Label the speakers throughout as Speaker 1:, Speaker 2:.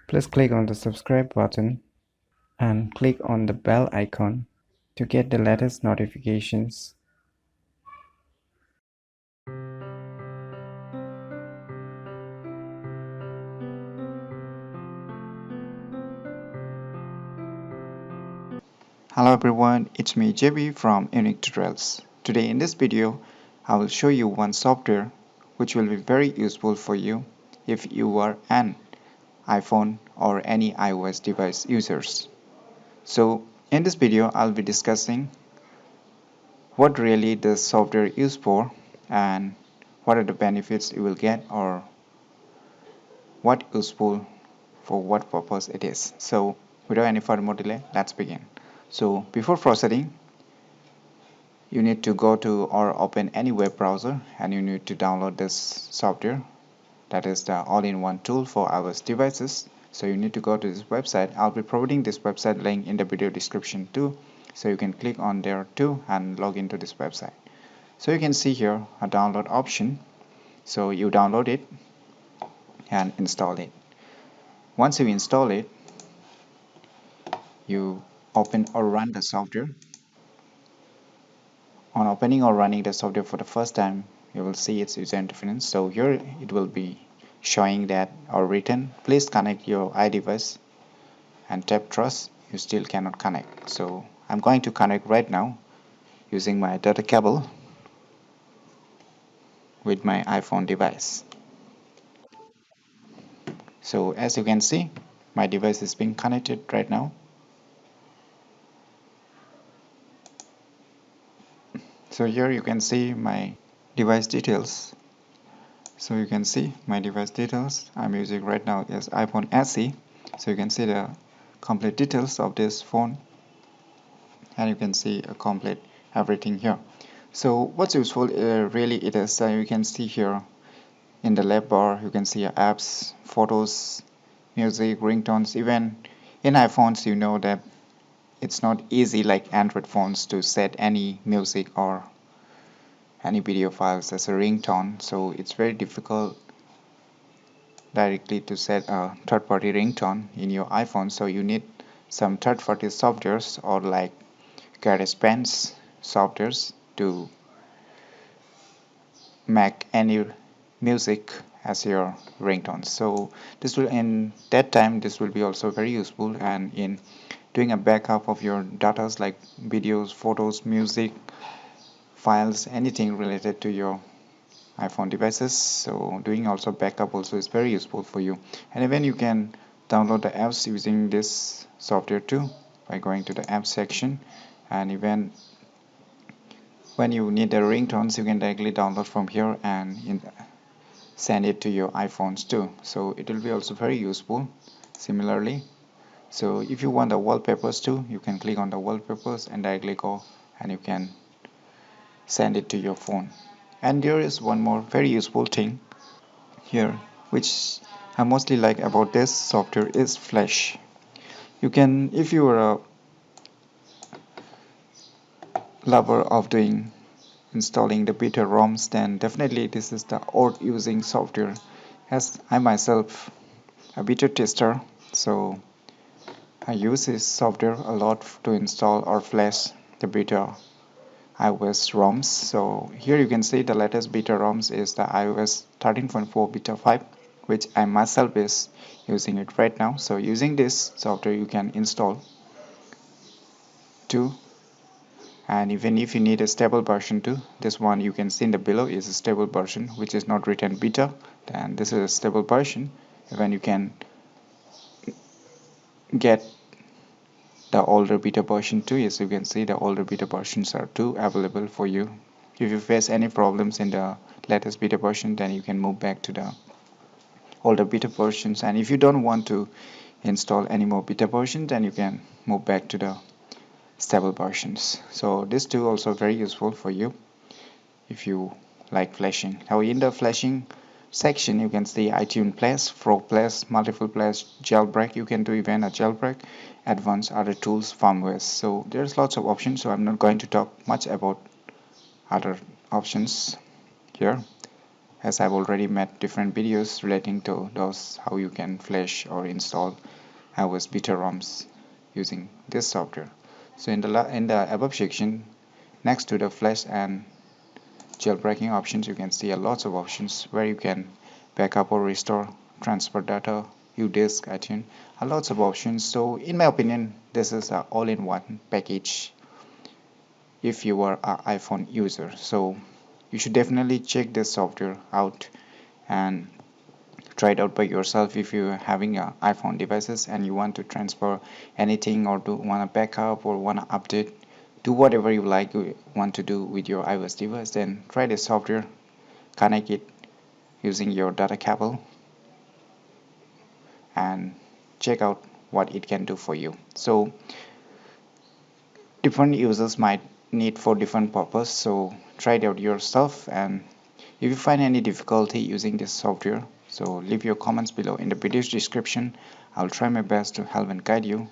Speaker 1: Please click on the subscribe button and click on the bell icon to get the latest notifications.
Speaker 2: Hello everyone, it's me JB from UniqueTutorials. Today in this video, I will show you one software which will be very useful for you if you are an iPhone or any iOS device users. So in this video, I'll be discussing what really this software is used for and what are the benefits you will get or what useful for what purpose it is. So without any further delay, let's begin. So before proceeding, you need to go to or open any web browser and you need to download this software, that is the all-in-one tool for iOS devices. So you need to go to this website. I'll be providing this website link in the video description too, so you can click on there too and log into this website. So you can see here a download option, so you download it and install it. Once you install it, you open or run the software. On opening or running the software for the first time, you will see its user interface. So here it will be showing that or written, please connect your iDevice, and tap trust. You still cannot connect. So I'm going to connect right now using my data cable with my iPhone device. So as you can see, my device is being connected right now. So here you can see my device details. So you can see my device details. I'm using right now is iPhone SE. So you can see the complete details of this phone, and you can see a complete everything here. So what's useful really it is you can see here in the left bar you can see apps, photos, music, ringtones. Even in iPhones you know that it's not easy like Android phones to set any music or any video files as a ringtone, so it's very difficult directly to set a third-party ringtone in your iPhone. So you need some third-party softwares or like GarageBand softwares to make any music as your ringtone. So this will in that time this will be also very useful, and in doing a backup of your data like videos, photos, music, files, anything related to your iPhone devices. So doing also backup also is very useful for you. And even you can download the apps using this software too by going to the app section, and even when you need the ringtones you can directly download from here and send it to your iPhones too. So it will be also very useful similarly. So if you want the wallpapers too, you can click on the wallpapers and directly go and you can send it to your phone. And there is one more very useful thing here which I mostly like about this software is Flash. You can, if you are a lover of doing installing the beta ROMs, then definitely this is the worth using software, as I myself a beta tester, so I use this software a lot to install or flash the beta iOS ROMs. So here you can see the latest beta ROMs is the iOS 13.4 beta 5, which I myself is using it right now. So using this software you can install too, and even if you need a stable version too, this one you can see in the below is a stable version which is not written beta, then this is a stable version. Even you can get the older beta version too. As you can see, the older beta versions are too available for you. If you face any problems in the latest beta version, then you can move back to the older beta versions, and if you don't want to install any more beta versions, then you can move back to the stable versions. So this too also very useful for you if you like flashing. Now in the flashing section you can see iTunes Plus, Pro Plus, Multiple Plus, Jailbreak. You can do even a jailbreak, advanced other tools, firmware. So there's lots of options, so I'm not going to talk much about other options here. as I've already made different videos relating to those, how you can flash or install iOS beta ROMs using this software. So in the above section, next to the flash and jailbreaking options, you can see a lots of options where you can backup or restore, transfer data, udisk, iTunes, a lots of options. So in my opinion, this is a all-in-one package if you are an iPhone user. So you should definitely check this software out and try it out by yourself if you're having iPhone devices and you want to transfer anything or do want to backup or want to update, do whatever you like want to do with your iOS device, then try this software, connect it using your data cable and check out what it can do for you. So different users might need for different purpose, so try it out yourself. And if you find any difficulty using this software, so leave your comments below in the video's description. I'll try my best to help and guide you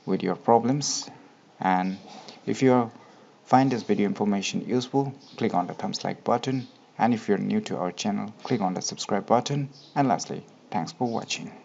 Speaker 2: with your problems. And if you find this video information useful, click on the thumbs like button, and if you're new to our channel, click on the subscribe button. And lastly, thanks for watching.